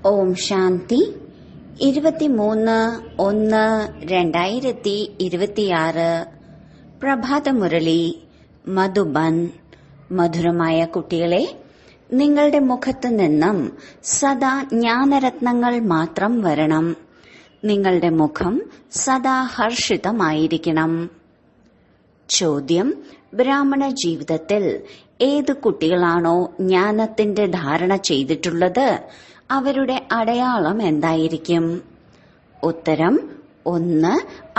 ഓം ശാന്തി 23/1/2026 പ്രഭാതമുരളി മധുബൻ. മധുരമായ കുട്ടികളെ, നിങ്ങളുടെ മുഖത്തു നിന്നും സദാ ജ്ഞാനരത്നങ്ങൾ മാത്രം വരണം. നിങ്ങളുടെ മുഖം സദാ ഹർഷിതമായിരിക്കണം. ചോദ്യം: ബ്രാഹ്മണ ജീവിതത്തിൽ ഏത് കുട്ടികളാണോ ജ്ഞാനത്തിന്റെ ധാരണ ചെയ്തിട്ടുള്ളത്, അവരുടെ അടയാളം എന്തായിരിക്കും? ഉത്തരം: 1.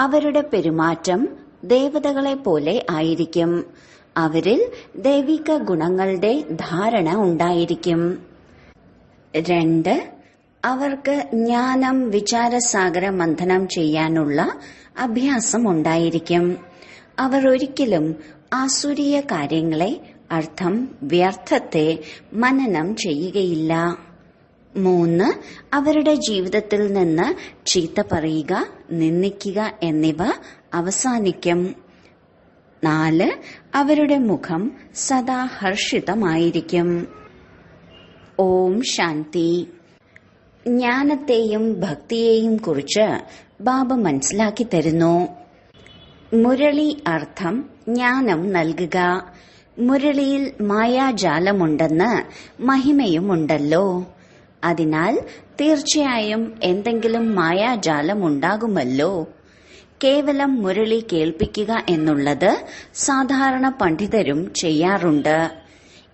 അവരുടെ പെരുമാറ്റം ദേവതകളെ പോലെ ആയിരിക്കും. അവരിൽ ദൈവിക ഗുണങ്ങളുടെ ധാരണ ഉണ്ടായിരിക്കും. 2. അവർക്ക് ജ്ഞാനം വിചാരസാഗര മന്ഥനം ചെയ്യാനുള്ള അഭ്യാസം ഉണ്ടായിരിക്കും. അവർ ഒരിക്കലും ആസുരീയ കാര്യങ്ങളെ, അർത്ഥം വ്യർത്ഥത്തെ മനനം ചെയ്യുകയില്ല. 3. അവരുടെ ജീവിതത്തിൽ നിന്ന് ചീത്ത പറയുക, നിന്ദിക്കുക എന്നിവ അവസാനിക്കും. 4. അവരുടെ മുഖം സദാ ഹർഷിതമായിരിക്കും. ഓം ശാന്തി. ജ്ഞാനത്തെയും ഭക്തിയെയും കുറിച്ച് ബാബ മനസ്സിലാക്കി തരുന്നു. മുരളി അർത്ഥം ജ്ഞാനം നൽകുക. മുരളിയിൽ മായാജാലമുണ്ടെന്ന് മഹിമയുമുണ്ടല്ലോ. അതിനാൽ തീർച്ചയായും എന്തെങ്കിലും മായാജാലം ഉണ്ടാകുമല്ലോ. കേവലം മുരളി കേൾപ്പിക്കുക എന്നുള്ളത് സാധാരണ പണ്ഡിതരും ചെയ്യാറുണ്ട്.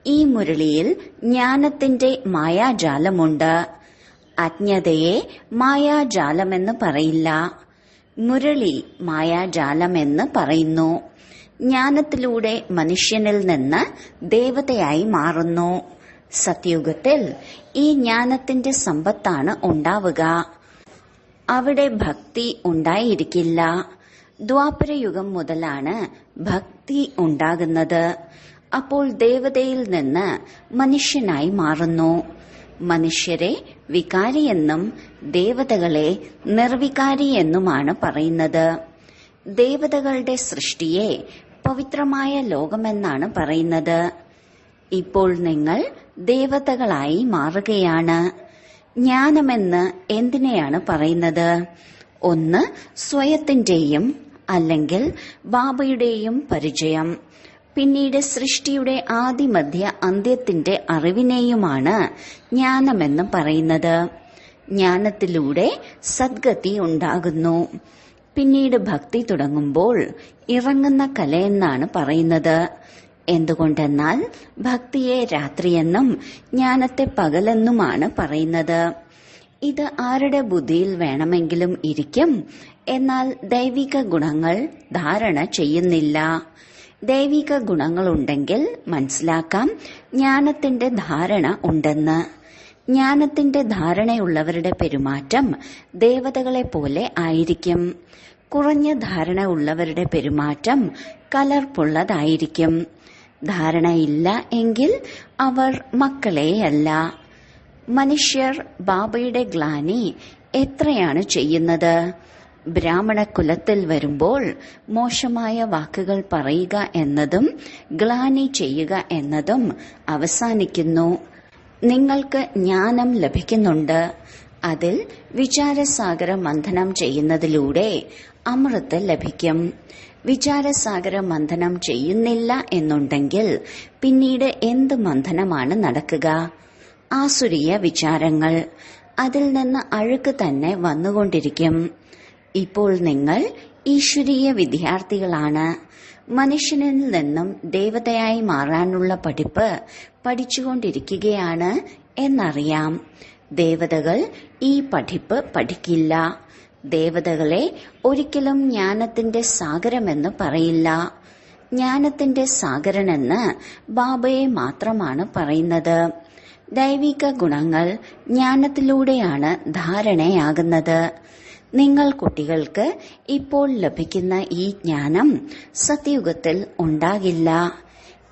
ഈ മുരളിയിൽ ജ്ഞാനത്തിന്റെ മായാജാലമുണ്ട്. അജ്ഞതയെ മായാജാലമെന്ന് പറയില്ല. മുരളി മായാജാലമെന്ന് പറയുന്നു. ജ്ഞാനത്തിലൂടെ മനുഷ്യനിൽ നിന്ന് ദേവതയായി മാറുന്നു. സത്യുഗത്തിൽ ഈ ജ്ഞാനത്തിന്റെ സമ്പത്താണ് ഉണ്ടാവുക. അവിടെ ഭക്തി ഉണ്ടായിരിക്കില്ല. ദ്വാപരയുഗം മുതലാണ് ഭക്തി ഉണ്ടാകുന്നത്. അപ്പോൾ ദേവതയിൽ നിന്ന് മനുഷ്യനായി മാറുന്നു. മനുഷ്യരെ വികാരിയെന്നും ദേവതകളെ നിർവികാരിയെന്നുമാണ് പറയുന്നത്. ദേവതകളുടെ സൃഷ്ടിയെ പവിത്രമായ ലോകമെന്നാണ് പറയുന്നത്. ഇപ്പോൾ നിങ്ങൾ ദേവതകളായി മാറുകയാണ്. ജ്ഞാനമെന്ന് എന്തിനെയാണ് പറയുന്നത്? 1. സ്വയത്തിന്റെയും അല്ലെങ്കിൽ ബാബയുടെയും പരിചയം. പിന്നീട് സൃഷ്ടിയുടെ ആദിമധ്യ അന്ത്യത്തിന്റെ അറിവിനെയുമാണ് ജ്ഞാനമെന്ന് പറയുന്നത്. ജ്ഞാനത്തിലൂടെ സദ്ഗതി ഉണ്ടാകുന്നു. പിന്നീട് ഭക്തി തുടങ്ങുമ്പോൾ ഇറങ്ങുന്ന കലയെന്നാണ് പറയുന്നത്. എന്തുകൊണ്ടെന്നാൽ ഭക്തിയെ രാത്രിയെന്നും ജ്ഞാനത്തെ പകലെന്നുമാണ് പറയുന്നത്. ഇത് ആരുടെ ബുദ്ധിയിൽ വേണമെങ്കിലും ഇരിക്കും. എന്നാൽ ദൈവിക ഗുണങ്ങൾ ധാരണ ചെയ്യുന്നില്ല. ദൈവിക ഗുണങ്ങളുണ്ടെങ്കിൽ മനസ്സിലാക്കാം ജ്ഞാനത്തിന്റെ ധാരണ ഉണ്ടെന്ന്. ജ്ഞാനത്തിന്റെ ധാരണയുള്ളവരുടെ പെരുമാറ്റം ദേവതകളെ പോലെ ആയിരിക്കും. കുറഞ്ഞ ധാരണ ഉള്ളവരുടെ പെരുമാറ്റം കലർപ്പുള്ളതായിരിക്കും. ധാരണയില്ല എങ്കിൽ അവർ മക്കളെയല്ല. മനുഷ്യർ ബാബയുടെ ഗ്ലാനി എത്രയാണ് ചെയ്യുന്നത്? ബ്രാഹ്മണ കുലത്തിൽ വരുമ്പോൾ മോശമായ വാക്കുകൾ പറയുക എന്നതും ഗ്ലാനി ചെയ്യുക എന്നതും അവസാനിക്കുന്നു. നിങ്ങൾക്ക് ജ്ഞാനം ലഭിക്കുന്നുണ്ട്. അതിൽ വിചാരസാഗര മന്ഥനം ചെയ്യുന്നതിലൂടെ അമൃത് ലഭിക്കും. വിചാരസാഗര മന്ഥനം ചെയ്യുന്നില്ല എന്നുണ്ടെങ്കിൽ പിന്നീട് എന്ത് മന്ഥനമാണ് നടക്കുക? ആസുരീയ വിചാരങ്ങൾ. അതിൽ നിന്ന് അഴുക്ക് തന്നെ വന്നുകൊണ്ടിരിക്കും. ഇപ്പോൾ നിങ്ങൾ ഈശ്വരീയ വിദ്യാർത്ഥികളാണ്. മനുഷ്യനിൽ നിന്നും ദേവതയായി മാറാനുള്ള പഠിപ്പ് പഠിച്ചുകൊണ്ടിരിക്കുകയാണ് എന്നറിയാം. ദേവതകൾ ഈ പഠിപ്പ് പഠിക്കില്ല. ദേവതകളെ ഒരിക്കലും ജ്ഞാനത്തിന്റെ സാഗരമെന്ന് പറയില്ല. ജ്ഞാനത്തിന്റെ സാഗരനെന്ന് ബാബയെ മാത്രമാണ് പറയുന്നത്. ദൈവിക ഗുണങ്ങൾ ജ്ഞാനത്തിലൂടെയാണ് ധാരണയാകുന്നത്. നിങ്ങൾ കുട്ടികൾക്ക് ഇപ്പോൾ ലഭിക്കുന്ന ഈ ജ്ഞാനം സത്യുഗത്തിൽ ഉണ്ടാകില്ല.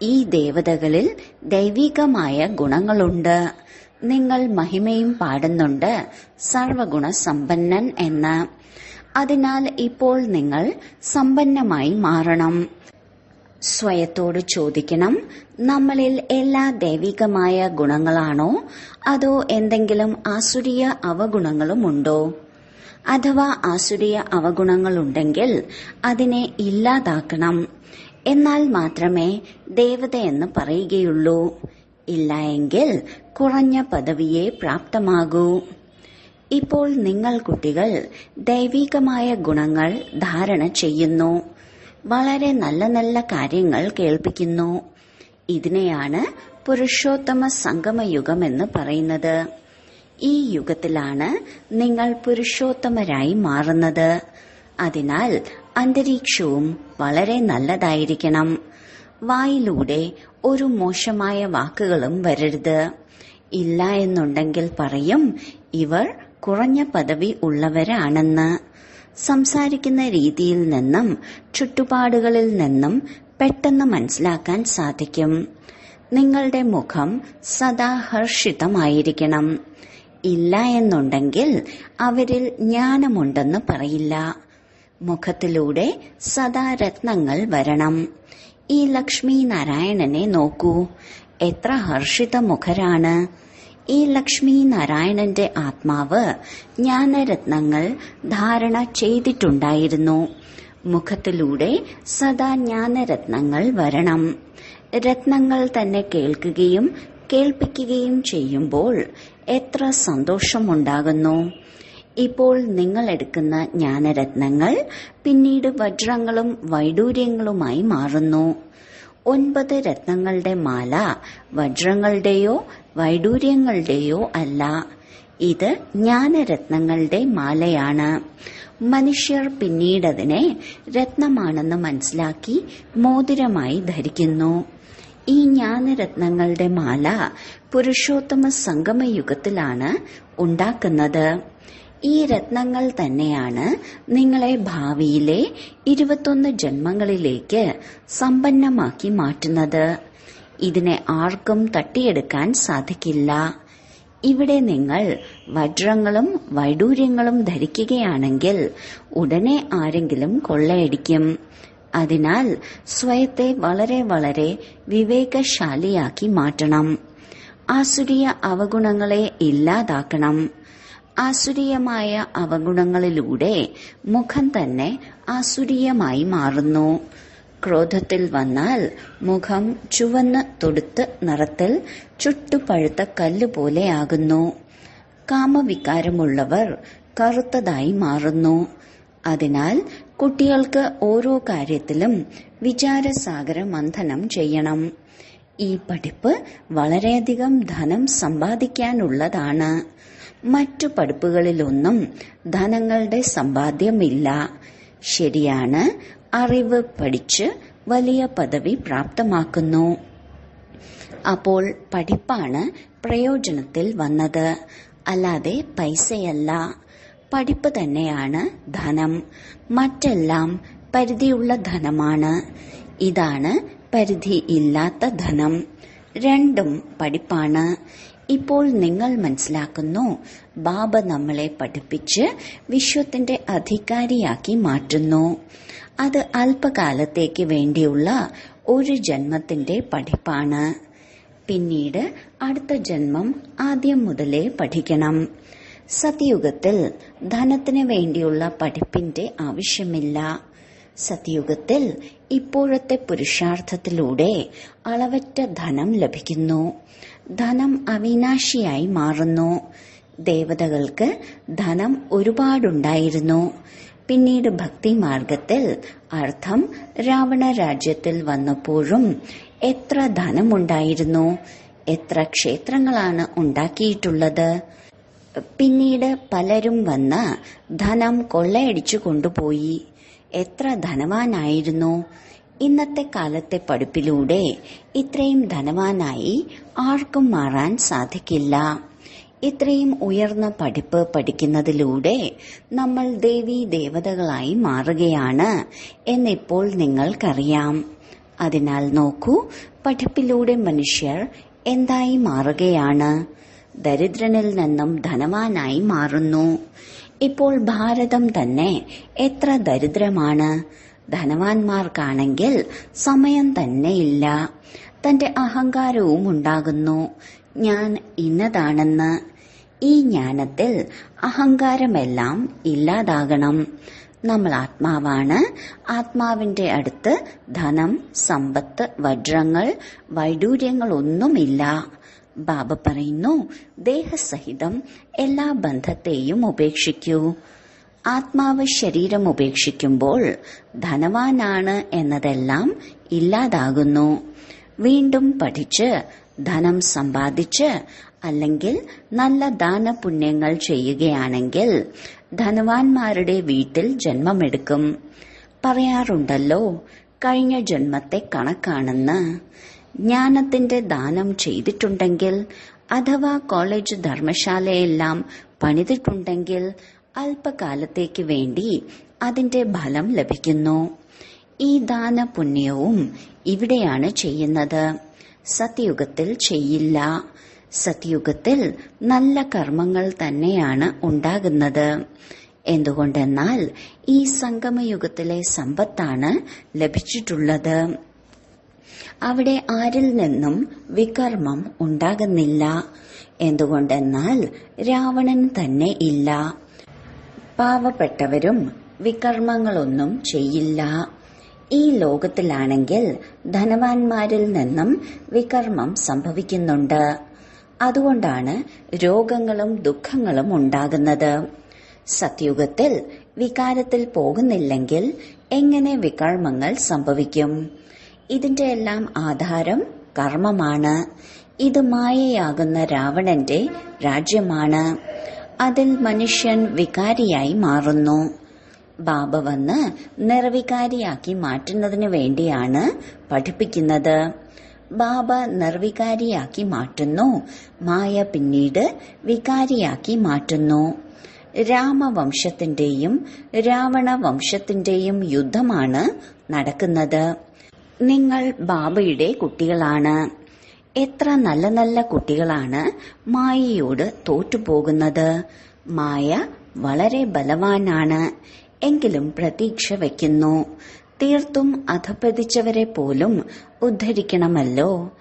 ഈ ദേവതകളിൽ ദൈവികമായ ഗുണങ്ങളുണ്ട്. നിങ്ങൾ മഹിമയും പാടുന്നുണ്ട്, സർവഗുണ സമ്പന്നൻ എന്ന്. അതിനാൽ ഇപ്പോൾ നിങ്ങൾ സമ്പന്നമായി മാറണം. സ്വയത്തോട് ചോദിക്കണം, നമ്മളിൽ എല്ലാ ദൈവികമായ ഗുണങ്ങളാണോ അതോ എന്തെങ്കിലും ആസുരീയ അവഗുണങ്ങളുമുണ്ടോ? അഥവാ ആസുരീയ അവഗുണങ്ങളുണ്ടെങ്കിൽ അതിനെ ഇല്ലാതാക്കണം. എന്നാൽ മാത്രമേ ദേവതയെന്ന് പറയുകയുള്ളൂ. ഇല്ല എങ്കിൽ കുറഞ്ഞ പദവിയെ പ്രാപ്തമാകൂ. ഇപ്പോൾ നിങ്ങൾ കുട്ടികൾ ദൈവികമായ ഗുണങ്ങൾ ധാരണ ചെയ്യുന്നു. വളരെ നല്ല നല്ല കാര്യങ്ങൾ കേൾപ്പിക്കുന്നു. ഇതിനെയാണ് പുരുഷോത്തമ സംഗമയുഗം എന്ന് പറയുന്നത്. ഈ യുഗത്തിലാണ് നിങ്ങൾ പുരുഷോത്തമരായി മാറുന്നത്. അതിനാൽ അന്തരീക്ഷവും വളരെ നല്ലതായിരിക്കണം. വായിലൂടെ ഒരു മോശമായ വാക്കുകളും വരരുത്. ഇല്ല എന്നുണ്ടെങ്കിൽ പറയും, ഇവർ കുറഞ്ഞ പദവി ഉള്ളവരാണെന്ന്. സംസാരിക്കുന്ന രീതിയിൽ നിന്നും ചുറ്റുപാടുകളിൽ നിന്നും പെട്ടെന്ന് മനസ്സിലാക്കാൻ സാധിക്കും. നിങ്ങളുടെ മുഖം സദാ ഹർഷിതമായിരിക്കണം. ഇല്ല എന്നുണ്ടെങ്കിൽ അവരിൽ ജ്ഞാനമുണ്ടെന്ന് പറയില്ല. മുഖത്തിലൂടെ സദാ രത്നങ്ങൾ വരണം. ഈ ലക്ഷ്മി നാരായണനെ നോക്കൂ, എത്ര ഹർഷിത മുഖരാണ്. ഈ ലക്ഷ്മി നാരായണന്റെ ആത്മാവ് ജ്ഞാനരത്നങ്ങൾ ധാരണ ചെയ്തിട്ടുണ്ടായിരുന്നു. മുഖത്തിലൂടെ സദാ ജ്ഞാനരത്നങ്ങൾ വരണം. രത്നങ്ങൾ തന്നെ കേൾക്കുകയും കേൾപ്പിക്കുകയും ചെയ്യുമ്പോൾ എത്ര സന്തോഷമുണ്ടാകുന്നു. ഇപ്പോൾ നിങ്ങൾ എടുക്കുന്ന ജ്ഞാനരത്നങ്ങൾ പിന്നീട് വജ്രങ്ങളും വൈഡൂര്യങ്ങളുമായി മാറുന്നു. 9 രത്നങ്ങളുടെ മാല വജ്രങ്ങളുടെയോ വൈഡൂര്യങ്ങളുടെയോ അല്ല. ഇത് ജ്ഞാനരത്നങ്ങളുടെ മാലയാണ്. മനുഷ്യർ പിന്നീടതിനെ രത്നമാണെന്ന് മനസ്സിലാക്കി മോതിരമായി ധരിക്കുന്നു. ഈ ജ്ഞാനരത്നങ്ങളുടെ മാല പുരുഷോത്തമ സംഗമയുഗത്തിലാണ് ഉണ്ടാക്കുന്നത്. ഈ രത്നങ്ങൾ തന്നെയാണ് നിങ്ങളെ ഭാവിയിലെ 21 ജന്മങ്ങളിലേക്ക് സമ്പന്നമാക്കി മാറ്റുന്നത്. ഇതിനെ ആർക്കും തട്ടിയെടുക്കാൻ സാധിക്കില്ല. ഇവിടെ നിങ്ങൾ വജ്രങ്ങളും വൈഡൂര്യങ്ങളും ധരിക്കുകയാണെങ്കിൽ ഉടനെ ആരെങ്കിലും കൊള്ളയടിക്കും. അതിനാൽ സ്വയത്തെ വളരെ വളരെ വിവേകശാലിയാക്കി മാറ്റണം. ആസുരീയ അവഗുണങ്ങളെ ഇല്ലാതാക്കണം. ആസുരീയമായ അവഗുണങ്ങളിലൂടെ മുഖം തന്നെ ആസുരീയമായി മാറുന്നു. ക്രോധത്തിൽ വന്നാൽ മുഖം ചുവന്ന് തൊടുത്ത് നിറത്തിൽ ചുട്ടുപഴുത്ത കല്ലുപോലെയാകുന്നു. കാമവികാരമുള്ളവർ കറുത്തതായി മാറുന്നു. അതിനാൽ കുട്ടികൾക്ക് ഓരോ കാര്യത്തിലും വിചാരസാഗര മന്ഥനം ചെയ്യണം. ഈ പഠിപ്പ് വളരെയധികം ധനം സമ്പാദിക്കാനുള്ളതാണ്. മറ്റു പഠിപ്പുകളിലൊന്നും ധനങ്ങളുടെ സമ്പാദ്യമില്ല. ശരിയാണ്, അറിവ് പഠിച്ച് വലിയ പദവി പ്രാപ്തമാക്കുന്നു. അപ്പോൾ പഠിപ്പാണ് പ്രയോജനത്തിൽ വന്നത്, അല്ലാതെ പൈസയല്ല. പഠിപ്പ് തന്നെയാണ് ധനം. മറ്റെല്ലാം പരിധിയുള്ള ധനമാണ്. ഇതാണ് പരിധി ഇല്ലാത്ത ധനം. രണ്ടും പഠിപ്പാണ്. ഇപ്പോൾ നിങ്ങൾ മനസ്സിലാക്കുന്നു, ബാബ നമ്മളെ പഠിപ്പിച്ച് വിശ്വത്തിന്റെ അധികാരിയാക്കി മാറ്റുന്നു. അത് അല്പകാലത്തേക്ക് വേണ്ടിയുള്ള ഒരു ജന്മത്തിന്റെ പഠിപ്പാണ്. പിന്നീട് അടുത്ത ജന്മം ആദ്യം മുതലേ പഠിക്കണം. സത്യുഗത്തിൽ ധനത്തിന് വേണ്ടിയുള്ള പഠിപ്പിന്റെ ആവശ്യമില്ല. സത്യുഗത്തിൽ ഇപ്പോഴത്തെ പുരുഷാർത്ഥത്തിലൂടെ അളവറ്റ ധനം ലഭിക്കുന്നു. ധനം അവിനാശിയായി മാറുന്നു. ദേവതകൾക്ക് ധനം ഒരുപാടുണ്ടായിരുന്നു. പിന്നീട് ഭക്തിമാർഗത്തിൽ അർത്ഥം രാവണ രാജ്യത്തിൽ വന്നപ്പോഴും എത്ര ധനമുണ്ടായിരുന്നു. എത്ര ക്ഷേത്രങ്ങളാണ് ഉണ്ടാക്കിയിട്ടുള്ളത്. പിന്നീട് പലരും വന്ന് ധനം കൊള്ളയടിച്ചു കൊണ്ടുപോയി. എത്ര ധനവാനായിരുന്നു. ഇന്നത്തെ കാലത്തെ പഠിപ്പിലൂടെ ഇത്രയും ധനവാനായി ആർക്കും മാറാൻ സാധിക്കില്ല. ഇത്രയും ഉയർന്ന പഠിപ്പ് പഠിക്കുന്നതിലൂടെ നമ്മൾ ദേവീ ദേവതകളായി മാറുകയാണ് എന്നിപ്പോൾ നിങ്ങൾക്കറിയാം. അതിനാൽ നോക്കൂ, പഠിപ്പിലൂടെ മനുഷ്യർ എന്തായി മാറുകയാണ്. ദരിദ്രനിൽ നിന്നും ധനവാനായി മാറുന്നു. ഇപ്പോൾ ഭാരതം തന്നെ എത്ര ദരിദ്രമാണ്. ധനവാന്മാർക്കാണെങ്കിൽ സമയം തന്നെയില്ല. തന്റെ അഹങ്കാരവും ഉണ്ടാകുന്നു, ഞാൻ ഇന്നതാണെന്ന്. ഈ ജ്ഞാനത്തിൽ അഹങ്കാരമെല്ലാം ഇല്ലാതാകണം. നമ്മൾ ആത്മാവാണ്. ആത്മാവിന്റെ അടുത്ത് ധനം, സമ്പത്ത്, വജ്രങ്ങൾ, വൈഡൂര്യങ്ങളൊന്നുമില്ല. ബാബ പറയുന്നു, ദേഹസഹിതം എല്ലാ ബന്ധത്തെയും ഉപേക്ഷിക്കൂ. ആത്മാവ് ശരീരം ഉപേക്ഷിക്കുമ്പോൾ ധനവാനാണ് എന്നതെല്ലാം ഇല്ലാതാകുന്നു. വീണ്ടും പഠിച്ച് ധനം സമ്പാദിച്ച് അല്ലെങ്കിൽ നല്ല ദാനപുണ്യങ്ങൾ ചെയ്യുകയാണെങ്കിൽ ധനവാന്മാരുടെ വീട്ടിൽ ജന്മമെടുക്കും. പറയാറുണ്ടല്ലോ, കഴിഞ്ഞ ജന്മത്തെ കണക്കാണെന്ന്. ജ്ഞാനത്തിന്റെ ദാനം ചെയ്തിട്ടുണ്ടെങ്കിൽ അഥവാ കോളേജ്, ധർമ്മശാലയെല്ലാം പണിതിട്ടുണ്ടെങ്കിൽ അല്പകാലത്തേക്ക് വേണ്ടി അതിന്റെ ഫലം ലഭിക്കുന്നു. ഈ ദാനപുണ്യവും ഇവിടെയാണ് ചെയ്യുന്നത്. സത്യുഗത്തിൽ ചെയ്യില്ല. സത്യുഗത്തിൽ നല്ല കർമ്മങ്ങൾ തന്നെയാണ് ഉണ്ടാകുന്നത്. എന്തുകൊണ്ടെന്നാൽ ഈ സംഗമയുഗത്തിലെ സമ്പത്താണ് ലഭിച്ചിട്ടുള്ളത്. അവിടെ ആരിൽ നിന്നും വികർമ്മം ഉണ്ടാകുന്നില്ല. എന്തുകൊണ്ടെന്നാൽ രാവണൻ തന്നെ ഇല്ല. പാവപ്പെട്ടവരും വികർമ്മങ്ങളൊന്നും ചെയ്യില്ല. ഈ ലോകത്തിലാണെങ്കിൽ ധനവാന്മാരിൽ നിന്നും വികർമ്മം സംഭവിക്കുന്നുണ്ട്. അതുകൊണ്ടാണ് രോഗങ്ങളും ദുഃഖങ്ങളും ഉണ്ടാകുന്നത്. സത്യുഗത്തിൽ വികാരത്തിൽ പോകുന്നില്ലെങ്കിൽ എങ്ങനെ വികർമ്മങ്ങൾ സംഭവിക്കും? ഇതിന്റെ എല്ലാം ആധാരം കർമ്മമാണ്. ഇത് മായയാകുന്ന രാവണന്റെ രാജ്യമാണ്. അതിൽ മനുഷ്യൻ വികാരിയായി മാറുന്നു. ബാബ വന്ന് നിർവികാരിയാക്കി മാറ്റുന്നതിന് വേണ്ടിയാണ് പഠിപ്പിക്കുന്നത്. ബാബ നിർവികാരിയാക്കി മാറ്റുന്നു, മായ പിന്നീട് വികാരിയാക്കി മാറ്റുന്നു. രാമവംശത്തിന്റെയും രാവണ വംശത്തിന്റെയും യുദ്ധമാണ് നടക്കുന്നത്. നിങ്ങൾ ബാബയുടെ കുട്ടികളാണ്. എത്ര നല്ല നല്ല കുട്ടികളാണ് മായയോട് തോറ്റുപോകുന്നത്. മായ വളരെ ബലവാനാണ്. എങ്കിലും പ്രതീക്ഷ വയ്ക്കുന്നു. തീർത്തും അധപ്പതിച്ചവരെ പോലും ഉദ്ധരിക്കണമല്ലോ.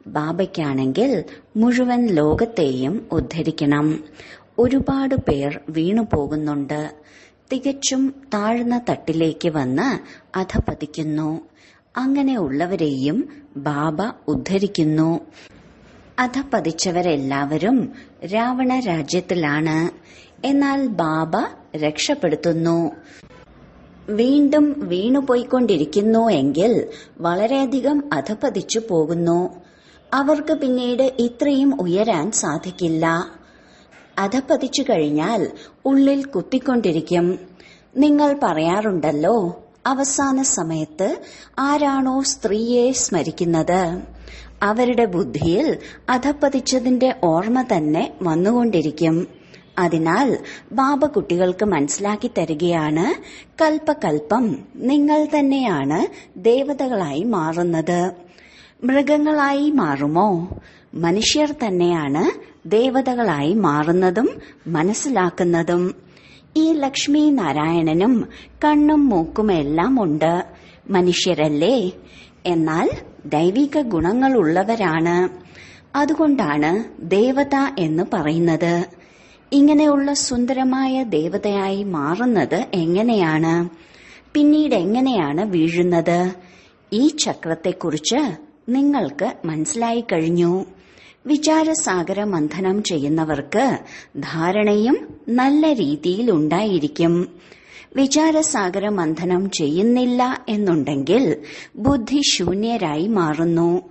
ബാബയ്ക്കാണെങ്കിൽ മുഴുവൻ ലോകത്തെയും ഉദ്ധരിക്കണം. ഒരുപാട് പേർ വീണുപോകുന്നുണ്ട്. തികച്ചും താഴ്ന്ന തട്ടിലേക്ക് വന്ന് അധപ്പതിക്കുന്നു. അങ്ങനെയുള്ളവരെയും ബാബ ഉദ്ധരിക്കുന്നു. അധപ്പതിച്ചവരെല്ലാവരും രാവണ രാജ്യത്തിലാണ്. എന്നാൽ ബാബ രക്ഷപ്പെടുത്തുന്നു. വീണ്ടും വീണുപോയിക്കൊണ്ടിരിക്കുന്നു എങ്കിൽ വളരെയധികം അധപ്പതിച്ചു പോകുന്നു. അവർക്ക് പിന്നീട് ഇത്രയും ഉയരാൻ സാധിക്കില്ല. അധപ്പതിച്ചു കഴിഞ്ഞാൽ ഉള്ളിൽ കുത്തിക്കൊണ്ടിരിക്കും. നിങ്ങൾ പറയാറുണ്ടല്ലോ, അവസാന സമയത്ത് ആരാണോ സ്ത്രീയെ സ്മരിക്കുന്നത് അവരുടെ ബുദ്ധിയിൽ അധപ്പതിച്ചതിന്റെ ഓർമ്മ തന്നെ വന്നുകൊണ്ടിരിക്കും. അതിനാൽ ബാബ കുട്ടികൾക്ക് മനസ്സിലാക്കി തരികയാണ്, കൽപ്പകൽപ്പം നിങ്ങൾ തന്നെയാണ് ദേവതകളായി മാറുന്നത്. മൃഗങ്ങളായി മാറുമോ? മനുഷ്യർ തന്നെയാണ് ദേവതകളായി മാറുന്നതും മനസ്സിലാക്കുന്നതും. ഈ ലക്ഷ്മി നാരായണനും കണ്ണും മൂക്കുമെല്ലാം ഉണ്ട്. മനുഷ്യരല്ലേ? എന്നാൽ ദൈവിക ഗുണങ്ങളുള്ളവരാണ്. അതുകൊണ്ടാണ് ദേവത എന്ന് പറയുന്നത്. ഇങ്ങനെയുള്ള സുന്ദരമായ ദേവതയായി മാറുന്നത് എങ്ങനെയാണ്? പിന്നീട് എങ്ങനെയാണ് വീഴുന്നത്? ഈ ചക്രത്തെക്കുറിച്ച് നിങ്ങൾക്ക് മനസ്സിലായി കഴിഞ്ഞു. വിചാരസാഗര മന്ഥനം ചെയ്യുന്നവർക്ക് ധാരണയും നല്ല രീതിയിൽ ഉണ്ടായിരിക്കും. വിചാരസാഗര മന്ഥനം ചെയ്യുന്നില്ല എന്നുണ്ടെങ്കിൽ ബുദ്ധിശൂന്യരായി മാറുന്നു.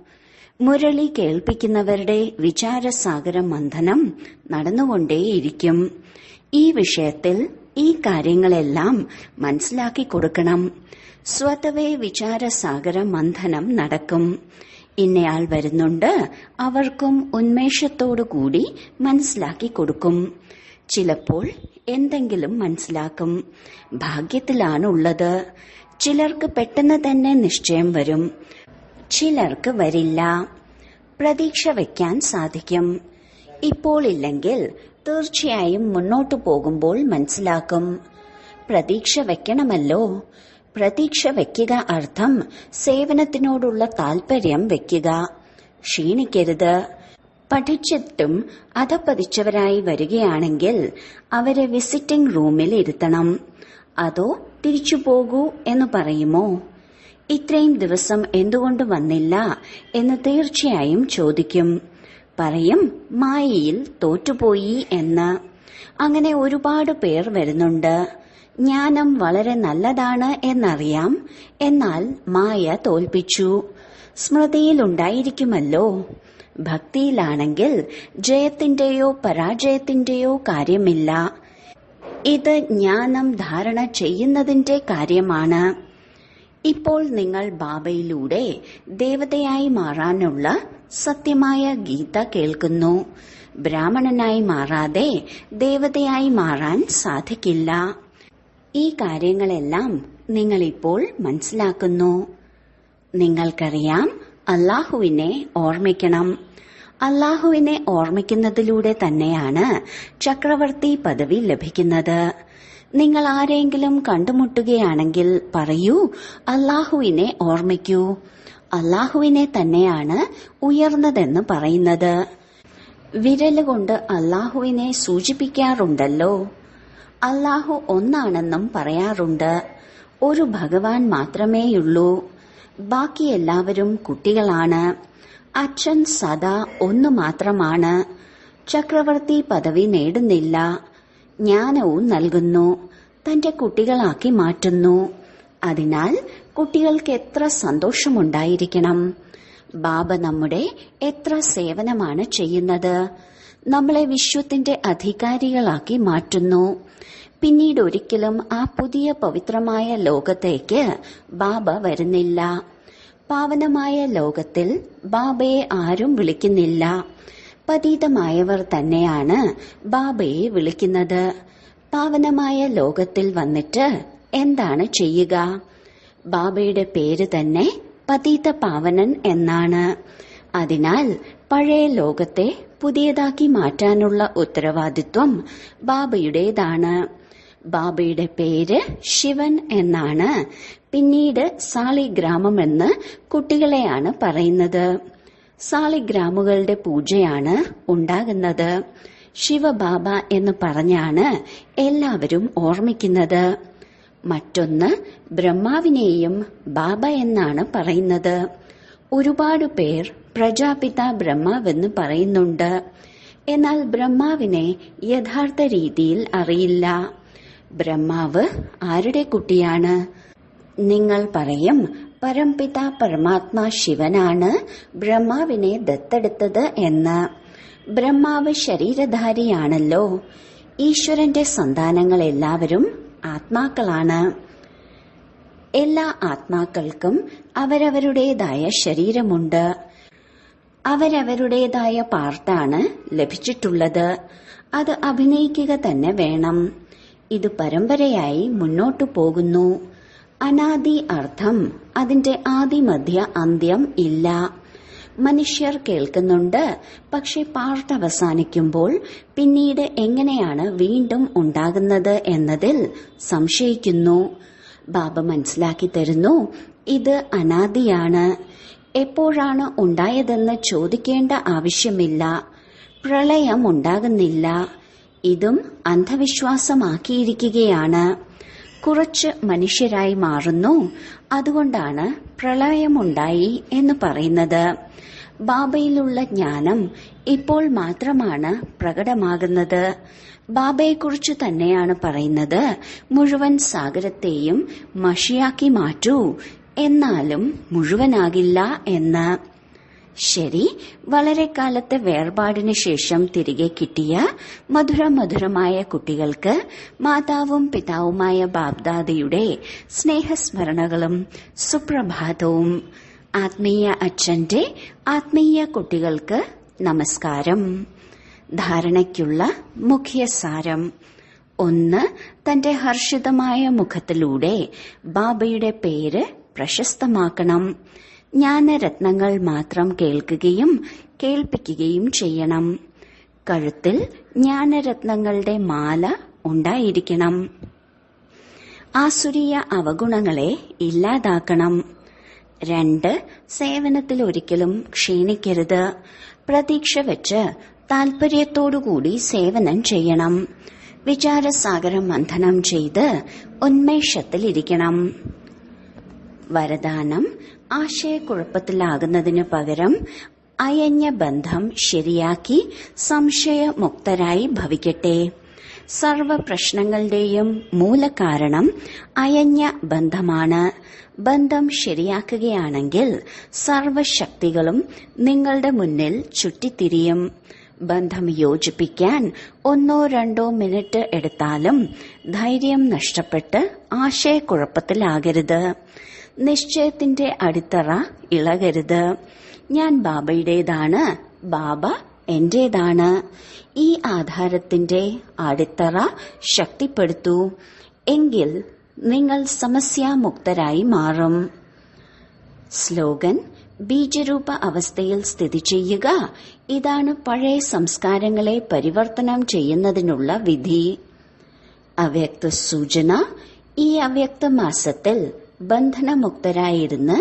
മുരളി കേൾപ്പിക്കുന്നവരുടെ വിചാരസാഗര മന്ഥനം നടന്നുകൊണ്ടേയിരിക്കും. ഈ വിഷയത്തിൽ ഈ കാര്യങ്ങളെല്ലാം മനസ്സിലാക്കി കൊടുക്കണം. സ്വതവേ വിചാരസാഗര മന്ഥനം നടക്കും. ഇന്നയാൾ വരുന്നുണ്ട്, അവർക്കും ഉന്മേഷത്തോടുകൂടി മനസ്സിലാക്കി കൊടുക്കും. ചിലപ്പോൾ എന്തെങ്കിലും മനസ്സിലാക്കും. ഭാഗ്യത്തിലാണുള്ളത്. ചിലർക്ക് പെട്ടെന്ന് തന്നെ നിശ്ചയം വരും, ചിലർക്ക് വരില്ല. പ്രതീക്ഷ വയ്ക്കാൻ സാധിക്കും. ഇപ്പോൾ ഇല്ലെങ്കിൽ തീർച്ചയായും മുന്നോട്ടു പോകുമ്പോൾ മനസ്സിലാക്കും. പ്രതീക്ഷ വയ്ക്കണമല്ലോ. പ്രതീക്ഷ വയ്ക്കുക അർത്ഥം സേവനത്തിനോടുള്ള താൽപര്യം വയ്ക്കുക. ക്ഷീണിക്കരുത്. പഠിച്ചിട്ടും അധപ്പതിച്ചവരായി വരികയാണെങ്കിൽ അവരെ വിസിറ്റിംഗ് റൂമിൽ ഇരുത്തണം. അതോ തിരിച്ചു പോകൂ എന്ന് പറയുമോ? ഇത്രയും ദിവസം എന്തുകൊണ്ട് വന്നില്ല എന്ന് തീർച്ചയായും ചോദിക്കും. പറയും മായയിൽ തോറ്റുപോയി എന്ന്. അങ്ങനെ ഒരുപാട് പേർ വരുന്നുണ്ട്. ജ്ഞാനം വളരെ നല്ലതാണ് എന്നറിയാം, എന്നാൽ മായ തോൽപ്പിച്ചു. സ്മൃതിയിലുണ്ടായിരിക്കുമല്ലോ. ഭക്തിയിലാണെങ്കിൽ ജയത്തിന്റെയോ പരാജയത്തിന്റെയോ കാര്യമില്ല. ഇത് ജ്ഞാനം ധാരണ ചെയ്യുന്നതിന്റെ കാര്യമാണ്. ഇപ്പോൾ നിങ്ങൾ ബാബയിലൂടെ ദേവതയായി മാറാനുള്ള സത്യമായ ഗീത കേൾക്കുന്നു. ബ്രാഹ്മണനായി മാറാതെ ദേവതയായി മാറാൻ സാധിക്കില്ല. ഈ കാര്യങ്ങളെല്ലാം നിങ്ങളിപ്പോൾ മനസ്സിലാക്കുന്നു. നിങ്ങൾക്കറിയാം, അല്ലാഹുവിനെ ഓർമ്മിക്കണം. അല്ലാഹുവിനെ ഓർമ്മിക്കുന്നതിലൂടെ തന്നെയാണ് ചക്രവർത്തി പദവി ലഭിക്കുന്നത്. നിങ്ങൾ ആരെങ്കിലും കണ്ടുമുട്ടുകയാണെങ്കിൽ പറയൂ, അല്ലാഹുവിനെ ഓർമ്മിക്കൂ. അല്ലാഹുവിനെ തന്നെയാണ് ഉയർന്നതെന്ന് പറയുന്നത്. വിരലുകൊണ്ട് അല്ലാഹുവിനെ സൂചിപ്പിക്കാറുണ്ടല്ലോ. അല്ലാഹു ഒന്നാണെന്നും പറയാറുണ്ട്. ഒരു ഭഗവാൻ മാത്രമേയുള്ളൂ. ബാക്കി എല്ലാവരും കുട്ടികളാണ്. അച്ഛൻ സദാ ഒന്നു മാത്രമാണ്. ചക്രവർത്തി പദവി നേടുന്നില്ല. ജ്ഞാനവും നൽകുന്നു. തന്റെ കുട്ടികളാക്കി മാറ്റുന്നു. അതിനാൽ കുട്ടികൾക്ക് എത്ര സന്തോഷമുണ്ടായിരിക്കണം. ബാബ നമ്മുടെ എത്ര സേവനമാണ് ചെയ്യുന്നത്. നമ്മളെ വിശ്വത്തിന്റെ അധികാരികളാക്കി മാറ്റുന്നു. പിന്നീട് ഒരിക്കലും ആ പുതിയ പവിത്രമായ ലോകത്തേക്ക് ബാബ വരുന്നില്ല. പാവനമായ ലോകത്തിൽ ബാബയെ ആരും വിളിക്കുന്നില്ല. പതീതമായവർ തന്നെയാണ് ബാബയെ വിളിക്കുന്നത്. പാവനമായ ലോകത്തിൽ വന്നിട്ട് എന്താണ് ചെയ്യുക? ബാബയുടെ പേര് തന്നെ പതീത പാവനൻ എന്നാണ്. അതിനാൽ പഴയ ലോകത്തെ പുതിയതാക്കി മാറ്റാനുള്ള ഉത്തരവാദിത്വം ബാബയുടേതാണ്. ബാബയുടെ പേര് ശിവൻ എന്നാണ്. പിന്നീട് സാളിഗ്രാമമെന്ന് കുട്ടികളെയാണ് പറയുന്നത്. സാളിഗ്രാമുകളുടെ പൂജയാണ് ഉണ്ടാകുന്നത്. ശിവബാബ എന്ന് പറഞ്ഞാണ് എല്ലാവരും ഓർമ്മിക്കുന്നത്. മറ്റൊന്ന്, ബ്രഹ്മാവിനെയും ബാബ എന്നാണ് പറയുന്നത്. ഒരുപാട് പേർ പ്രജാപിത ബ്രഹ്മാവെന്ന് പറയുന്നുണ്ട്. എന്നാൽ ബ്രഹ്മാവിനെ യഥാർത്ഥ രീതിയിൽ അറിയില്ല. ബ്രഹ്മാവ് ആരുടെ കുട്ടിയാണ്? നിങ്ങൾ പറയും, പരംപിത പരമാത്മാ ശിവനാണ് ബ്രഹ്മാവിനെ ദത്തെടുത്തത് എന്ന്. ബ്രഹ്മാവ് ശരീരധാരിയാണല്ലോ. ഈശ്വരന്റെ സന്താനങ്ങൾ എല്ലാവരും ആത്മാക്കളാണ്. എല്ലാ ആത്മാക്കൾക്കും അവരവരുടേതായ ശരീരമുണ്ട്. അവരവരുടേതായ പാർട്ടാണ് ലഭിച്ചിട്ടുള്ളത്. അത് അഭിനയിക്കുക തന്നെ വേണം. ഇത് പരമ്പരയായി മുന്നോട്ടു പോകുന്നു. അനാദി അർത്ഥം അതിന്റെ ആദിമധ്യ അന്ത്യം ഇല്ല. മനുഷ്യർ കേൾക്കുന്നുണ്ട്, പക്ഷെ പാർട്ട് അവസാനിക്കുമ്പോൾ പിന്നീട് എങ്ങനെയാണ് വീണ്ടും ഉണ്ടാകുന്നത് എന്നതിൽ സംശയിക്കുന്നു. ബാബ മനസ്സിലാക്കി തരുന്നു, ഇത് അനാദിയാണ്. എപ്പോഴാണ് ഉണ്ടായതെന്ന് ചോദിക്കേണ്ട ആവശ്യമില്ല. പ്രളയം ഉണ്ടാകുന്നില്ല. ഇതും അന്ധവിശ്വാസമാക്കിയിരിക്കുകയാണ്. കുറച്ച് മനുഷ്യരായി മാറുന്നു. അതുകൊണ്ടാണ് പ്രളയമുണ്ടായി എന്ന് പറയുന്നത്. ബാബയിലുള്ള ജ്ഞാനം ഇപ്പോൾ മാത്രമാണ് പ്രകടമാകുന്നത്. ബാബയെക്കുറിച്ച് തന്നെയാണ് പറയുന്നത്, മുഴുവൻ സാഗരത്തെയും മഷിയാക്കി മാറ്റൂ, എന്നാലും മുഴുവനാകില്ല എന്ന്. ശരി, വളരെ കാലത്തെ വേർപാടിന് ശേഷം തിരികെ കിട്ടിയ മധുരമധുരമായ കുട്ടികൾക്ക് മാതാവും പിതാവുമായ ബാബ്ദാദയുടെ സ്നേഹസ്മരണകളും സുപ്രഭാതവും. ആത്മീയ അച്ഛന്റെ ആത്മീയ കുട്ടികൾക്ക് നമസ്കാരം. ധാരണയ്ക്കുള്ള മുഖ്യസാരം: 1. തന്റെ ഹർഷിതമായ മുഖത്തിലൂടെ ബാബയുടെ പേര് പ്രശസ്തമാക്കണം. ജ്ഞാനരത്നങ്ങൾ മാത്രം കേൾക്കുകയും കേൾപ്പിക്കുകയും ചെയ്യണം. കഴുത്തിൽ ജ്ഞാനരത്നങ്ങളുടെ മാല ഉണ്ടായിരിക്കണം. ആസുരീയ അവഗുണങ്ങളെ ഇല്ലാതാക്കണം. 2. സേവനത്തിൽ ഒരിക്കലും ക്ഷീണിക്കരുത്. പ്രതീക്ഷ വെച്ച് താൽപര്യത്തോടുകൂടി സേവനം ചെയ്യണം. വിചാരസാഗരം മന്ഥനം ചെയ്ത് ഉന്മേഷത്തിലിരിക്കണം. വരദാനം: ആശയക്കുഴപ്പത്തിലാകുന്നതിനു പകരം അയഞ്ഞ ബന്ധം ശരിയാക്കി സംശയമുക്തരായി ഭവിക്കട്ടെ. സർവ പ്രശ്നങ്ങളുടെയും മൂലകാരണം അയഞ്ഞ ബന്ധമാണ്. ബന്ധം ശരിയാക്കുകയാണെങ്കിൽ സർവശക്തികളും നിങ്ങളുടെ മുന്നിൽ ചുറ്റിത്തിരിയും. ബന്ധം യോജിപ്പിക്കാൻ 1-2 മിനിറ്റ് എടുത്താലും ധൈര്യം നഷ്ടപ്പെട്ട് ആശയക്കുഴപ്പത്തിലാകരുത്. നിശ്ചയത്തിന്റെ അടിത്തറ ഇളകരുത്. ഞാൻ ബാബയുടേതാണ്, ബാബ എന്റേതാണ്. ഈ ആധാരത്തിന്റെ അടിത്തറ ശക്തിപ്പെടുത്തൂ. എങ്കിൽ നിങ്ങൾ സമസ്യാമുക്തരായി മാറും. സ്ലോഗൻ: ബീജരൂപ അവസ്ഥയിൽ സ്ഥിതി ചെയ്യുക. ഇതാണ് പഴയ സംസ്കാരങ്ങളെ പരിവർത്തനം ചെയ്യുന്നതിനുള്ള വിധി. അവ്യക്ത സൂചന: ഈ അവ്യക്ത മാസത്തിൽ ബന്ധനമുക്തരായിരുന്ന്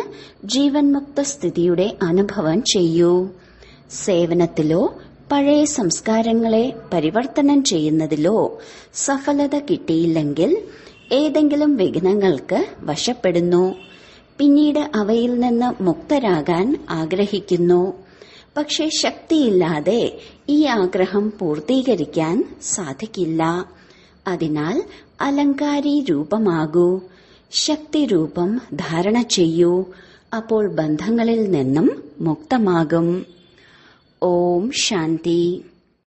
ജീവൻ മുക്ത സ്ഥിതിയുടെ അനുഭവം ചെയ്യൂ. സേവനത്തിലോ പഴയ സംസ്കാരങ്ങളെ പരിവർത്തനം ചെയ്യുന്നതിലോ സഫലത കിട്ടിയില്ലെങ്കിൽ ഏതെങ്കിലും വിഘ്നങ്ങൾക്ക് വശപ്പെടുന്നു. പിന്നീട് അവയിൽ നിന്ന് മുക്തരാകാൻ ആഗ്രഹിക്കുന്നു. പക്ഷെ ശക്തിയില്ലാതെ ഈ ആഗ്രഹം പൂർത്തീകരിക്കാൻ സാധിക്കില്ല. അതിനാൽ അലങ്കാരി രൂപമാകൂ. ശക്തി രൂപം ധാരണ ചെയ്യൂ. അപ്പോൾ ബന്ധങ്ങളിൽ നിന്നും മുക്തമാകും. ഓം ശാന്തി.